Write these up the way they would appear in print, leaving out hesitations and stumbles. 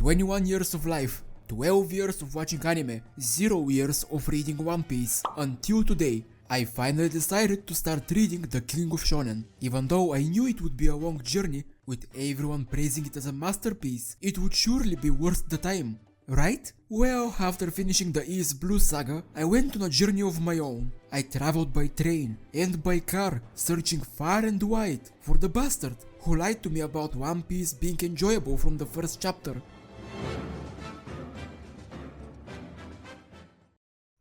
21 years of life, 12 years of watching anime, 0 years of reading One Piece. Until today, I finally decided to start reading The King of Shonen. Even though I knew it would be a long journey, with everyone praising it as a masterpiece, it would surely be worth the time. Right? Well, after finishing the East Blue saga, I went on a journey of my own. I traveled by train and by car, searching far and wide for the bastard who lied to me about One Piece being enjoyable from the first chapter.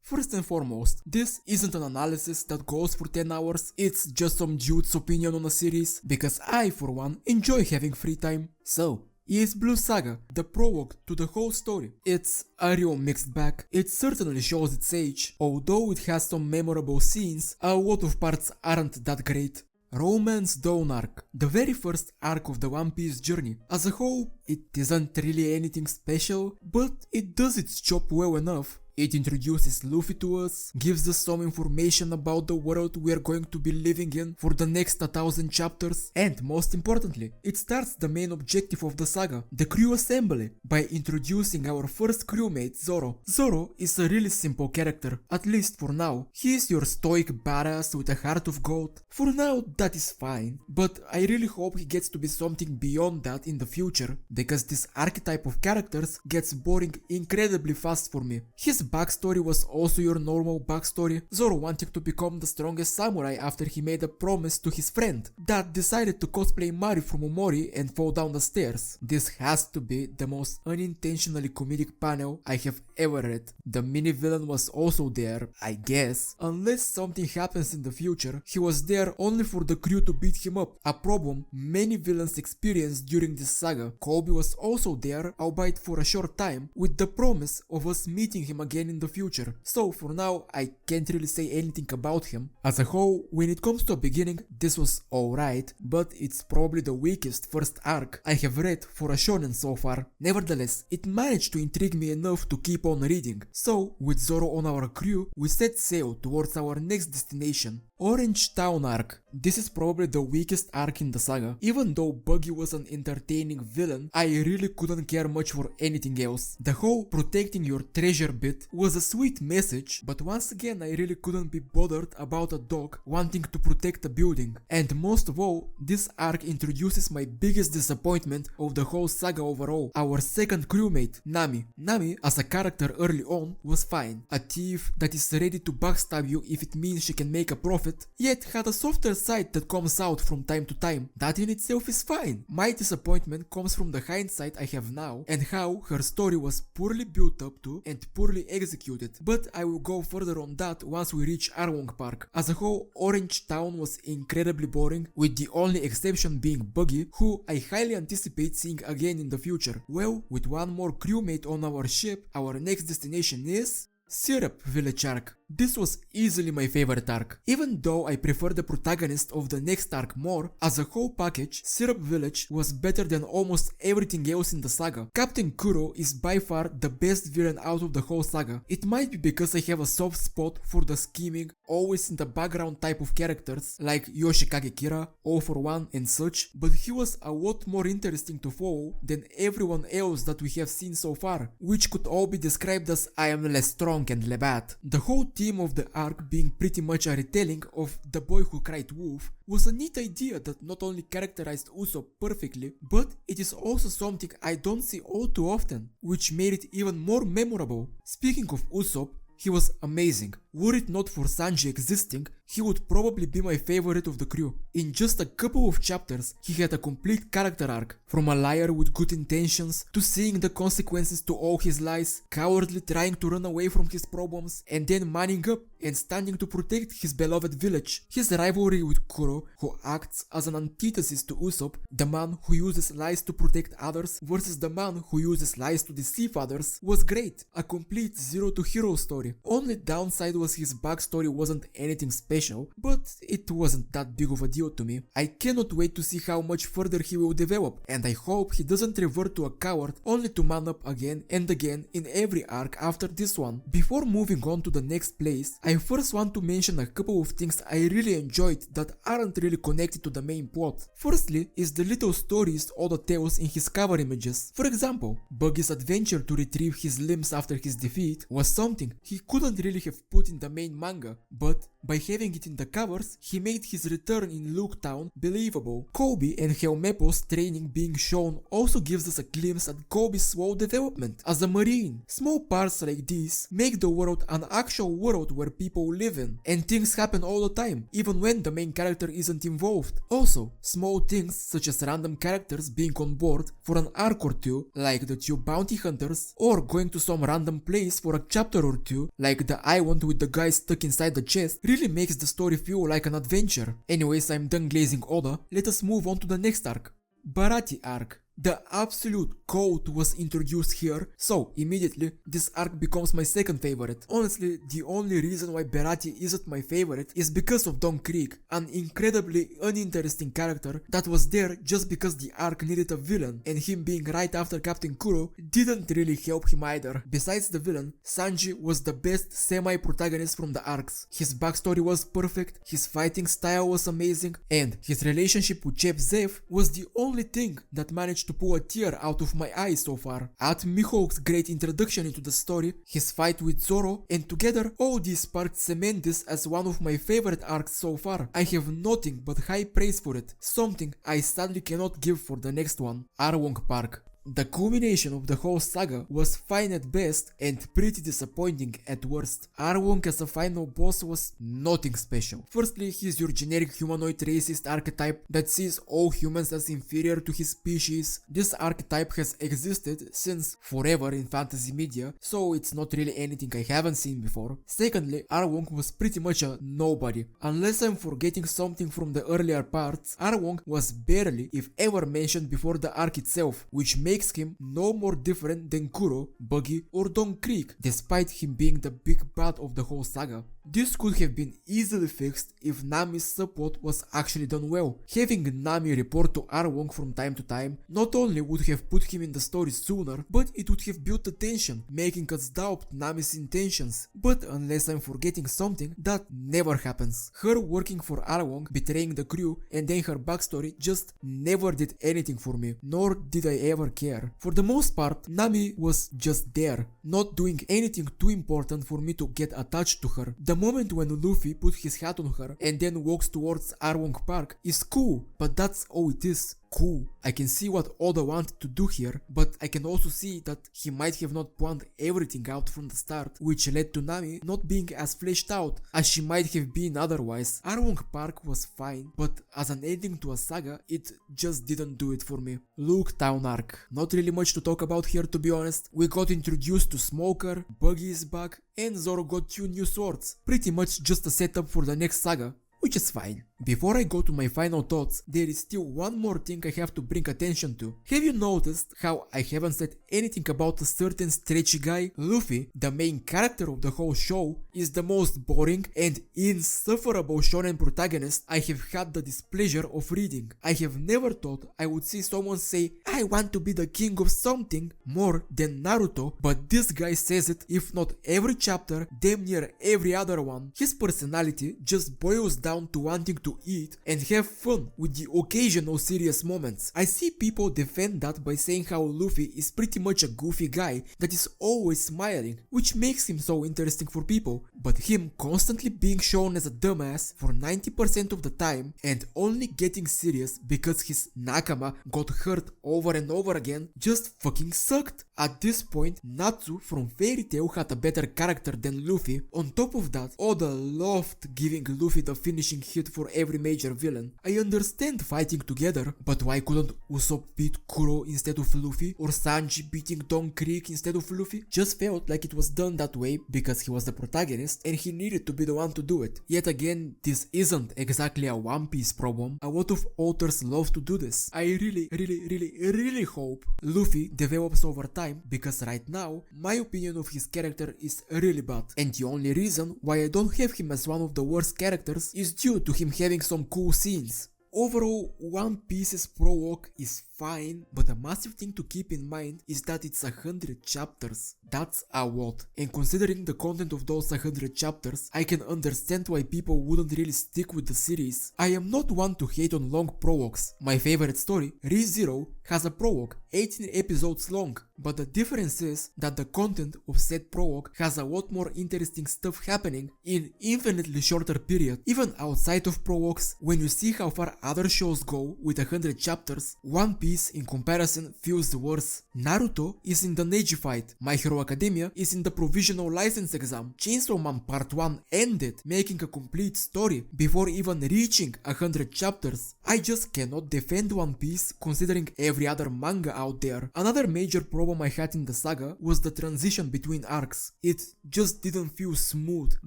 First and foremost, this isn't an analysis that goes for 10 hours, it's just some dude's opinion on a series, because I, for one, enjoy having free time. So, East Blue Saga, the prologue to the whole story. It's a real mixed bag. It certainly shows its age, although it has some memorable scenes, a lot of parts aren't that great. Romance Dawn arc, the very first arc of the One Piece journey. As a whole, it isn't really anything special, but it does its job well enough. It introduces Luffy to us, gives us some information about the world we are going to be living in for the next 1000 chapters, and most importantly, it starts the main objective of the saga, the crew assembly, by introducing our first crewmate Zoro. Zoro is a really simple character, at least for now. He is your stoic badass with a heart of gold. For now, that is fine, but I really hope he gets to be something beyond that in the future, because this archetype of characters gets boring incredibly fast for me. His backstory was also your normal backstory, Zoro wanting to become the strongest samurai after he made a promise to his friend that decided to cosplay Mari from Omori and fall down the stairs. This has to be the most unintentionally comedic panel I have ever read. The mini villain was also there, I guess. Unless something happens in the future, he was there only for the crew to beat him up, a problem many villains experienced during this saga. Kobe was also there, albeit for a short time, with the promise of us meeting him again in the future, so for now I can't really say anything about him. As a whole, when it comes to a beginning, this was alright, but it's probably the weakest first arc I have read for a shonen so far. Nevertheless, it managed to intrigue me enough to keep on reading, so with Zoro on our crew, we set sail towards our next destination, Orange Town arc. This is probably the weakest arc in the saga. Even though Buggy was an entertaining villain, I really couldn't care much for anything else. The whole protecting your treasure bit was a sweet message, but once again I really couldn't be bothered about a dog wanting to protect a building. And most of all, this arc introduces my biggest disappointment of the whole saga overall, our second crewmate, Nami. Nami, as a character early on, was fine. A thief that is ready to backstab you if it means she can make a profit, yet had a softer side that comes out from time to time. That in itself is fine. My disappointment comes from the hindsight I have now and how her story was poorly built up to and poorly executed, but I will go further on that once we reach Arlong Park. As a whole, Orange Town was incredibly boring, with the only exception being Buggy, who I highly anticipate seeing again in the future. Well, with one more crewmate on our ship, our next destination is Syrup Village arc. This was easily my favorite arc. Even though I prefer the protagonist of the next arc more, as a whole package, Syrup Village was better than almost everything else in the saga. Captain Kuro is by far the best villain out of the whole saga. It might be because I have a soft spot for the scheming, always in the background type of characters, like Yoshikage Kira, All for One and such, but he was a lot more interesting to follow than everyone else that we have seen so far, which could all be described as I am less strong and le bad. The whole theme of the arc being pretty much a retelling of The Boy Who Cried Wolf was a neat idea that not only characterized Usopp perfectly, but it is also something I don't see all too often, which made it even more memorable. Speaking of Usopp, he was amazing. Were it not for Sanji existing, he would probably be my favorite of the crew. In just a couple of chapters, he had a complete character arc, from a liar with good intentions, to seeing the consequences to all his lies, cowardly trying to run away from his problems, and then manning up and standing to protect his beloved village. His rivalry with Kuro, who acts as an antithesis to Usopp, the man who uses lies to protect others versus the man who uses lies to deceive others, was great. A complete zero to hero story. Only downside feels his backstory wasn't anything special, but it wasn't that big of a deal to me. I cannot wait to see how much further he will develop, and I hope he doesn't revert to a coward only to man up again and again in every arc after this one. Before moving on to the next place, I first want to mention a couple of things I really enjoyed that aren't really connected to the main plot. Firstly is the little stories Oda tells in his cover images. For example, Buggy's adventure to retrieve his limbs after his defeat was something he couldn't really have put in the main manga, but by having it in the covers, he made his return in Loguetown believable. Kobe and Helmeppo's training being shown also gives us a glimpse at Kobe's slow development as a marine. Small parts like these make the world an actual world where people live in, and things happen all the time, even when the main character isn't involved. Also, small things such as random characters being on board for an arc or two, like the two bounty hunters, or going to some random place for a chapter or two, like the island with the guy stuck inside the chest, really makes the story feel like an adventure. Anyways, I'm done glazing Oda, let us move on to the next arc. Baratie arc. The absolute goat was introduced here, so immediately this arc becomes my second favorite. Honestly, the only reason why Baratie isn't my favorite is because of Don Krieg, an incredibly uninteresting character that was there just because the arc needed a villain, and him being right after Captain Kuro didn't really help him either. Besides the villain, Sanji was the best semi-protagonist from the arcs. His backstory was perfect, his fighting style was amazing, and his relationship with Chef Zeph was the only thing that managed to pull a tear out of my eye so far. Add Mihawk's great introduction into the story, his fight with Zoro, and together all these parts cement this as one of my favorite arcs so far. I have nothing but high praise for it, something I sadly cannot give for the next one. Arlong Park. The culmination of the whole saga was fine at best and pretty disappointing at worst. Arlong as a final boss was nothing special. Firstly, he's your generic humanoid racist archetype that sees all humans as inferior to his species. This archetype has existed since forever in fantasy media, so it's not really anything I haven't seen before. Secondly, Arlong was pretty much a nobody. Unless I'm forgetting something from the earlier parts, Arlong was barely, if ever, mentioned before the arc itself, which makes him no more different than Kuro, Buggy, or Don Krieg, despite him being the big bad of the whole saga. This could have been easily fixed if Nami's support was actually done well. Having Nami report to Arlong from time to time not only would have put him in the story sooner, but it would have built the tension, making us doubt Nami's intentions. But unless I'm forgetting something, that never happens. Her working for Arlong, betraying the crew, and then her backstory just never did anything for me, nor did I ever care. For the most part, Nami was just there, not doing anything too important for me to get attached to her. The moment when Luffy put his hat on her and then walks towards Arlong Park is cool, but that's all it is. Cool. I can see what Oda wanted to do here, but I can also see that he might have not planned everything out from the start, which led to Nami not being as fleshed out as she might have been otherwise. Arlong Park was fine, but as an ending to a saga, it just didn't do it for me. Loguetown arc. Not really much to talk about here, to be honest. We got introduced to Smoker, Buggy is back, and Zoro got 2 new swords. Pretty much just a setup for the next saga, which is fine. Before I go to my final thoughts, there is still one more thing I have to bring attention to. Have you noticed how I haven't said anything about a certain stretchy guy? Luffy, the main character of the whole show, is the most boring and insufferable shonen protagonist I have had the displeasure of reading. I have never thought I would see someone say, "I want to be the king of something," more than Naruto, but this guy says it if not every chapter, damn near every other one. His personality just boils down to wanting to eat and have fun with the occasional serious moments. I see people defend that by saying how Luffy is pretty much a goofy guy that is always smiling, which makes him so interesting for people, but him constantly being shown as a dumbass for 90% of the time and only getting serious because his nakama got hurt over and over again just fucking sucked. At this point, Natsu from Fairy Tail had a better character than Luffy. On top of that, Oda loved giving Luffy the finishing hit for every major villain. I understand fighting together, but why couldn't Usopp beat Kuro instead of Luffy, or Sanji beating Don Krieg instead of Luffy? Just felt like it was done that way because he was the protagonist, protagonist and he needed to be the one to do it. Yet again, this isn't exactly a One Piece problem. A lot of authors love to do this. I really hope Luffy develops over time, because right now, my opinion of his character is really bad. And the only reason why I don't have him as one of the worst characters is due to him having some cool scenes. Overall, One Piece's prologue is fine, but a massive thing to keep in mind is that it's 100 chapters. That's a lot. And considering the content of those 100 chapters, I can understand why people wouldn't really stick with the series. I am not one to hate on long prologues. My favorite story, Re:Zero, has a prologue, 18 episodes long. But the difference is that the content of said prologue has a lot more interesting stuff happening in infinitely shorter period. Even outside of prologues, when you see how far other shows go with 100 chapters, One Piece in comparison feels worse. Naruto is in the Neji fight, My Hero Academia is in the provisional license exam, Chainsaw Man Part 1 ended, making a complete story before even reaching 100 chapters. I just cannot defend One Piece considering every other manga out there. Another major problem I had in the saga was the transition between arcs. It just didn't feel smooth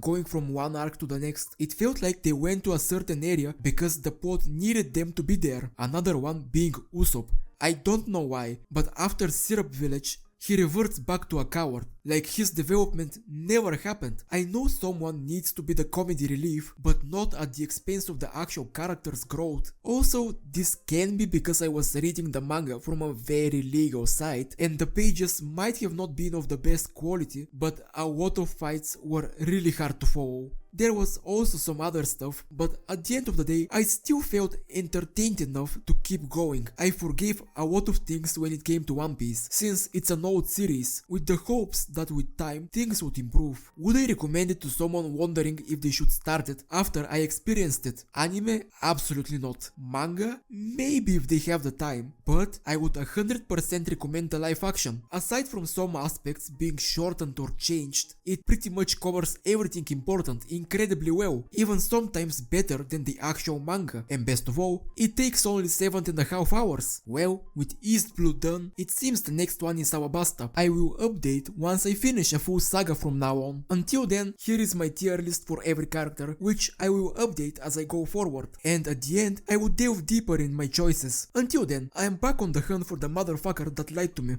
going from one arc to the next. It felt like they went to a certain area because the plot needed them to be there. Another one being Usopp. I don't know why, but after Syrup Village, he reverts back to a coward, like his development never happened. I know someone needs to be the comedy relief, but not at the expense of the actual character's growth. Also, this can be because I was reading the manga from a very legal site, and the pages might have not been of the best quality, but a lot of fights were really hard to follow. There was also some other stuff, but at the end of the day, I still felt entertained enough to keep going. I forgave a lot of things when it came to One Piece, since it's an old series, with the hopes that with time, things would improve. Would I recommend it to someone wondering if they should start it after I experienced it? Anime? Absolutely not. Manga? Maybe if they have the time, but I would 100% recommend the live action. Aside from some aspects being shortened or changed, it pretty much covers everything important incredibly well, even sometimes better than the actual manga, and best of all, it takes only 7.5 hours. Well, with East Blue done, it seems the next one is Alabasta. I will update once I finish a full saga from now on. Until then, here is my tier list for every character, which I will update as I go forward, and at the end I will delve deeper in my choices. Until then, I am back on the hunt for the motherfucker that lied to me.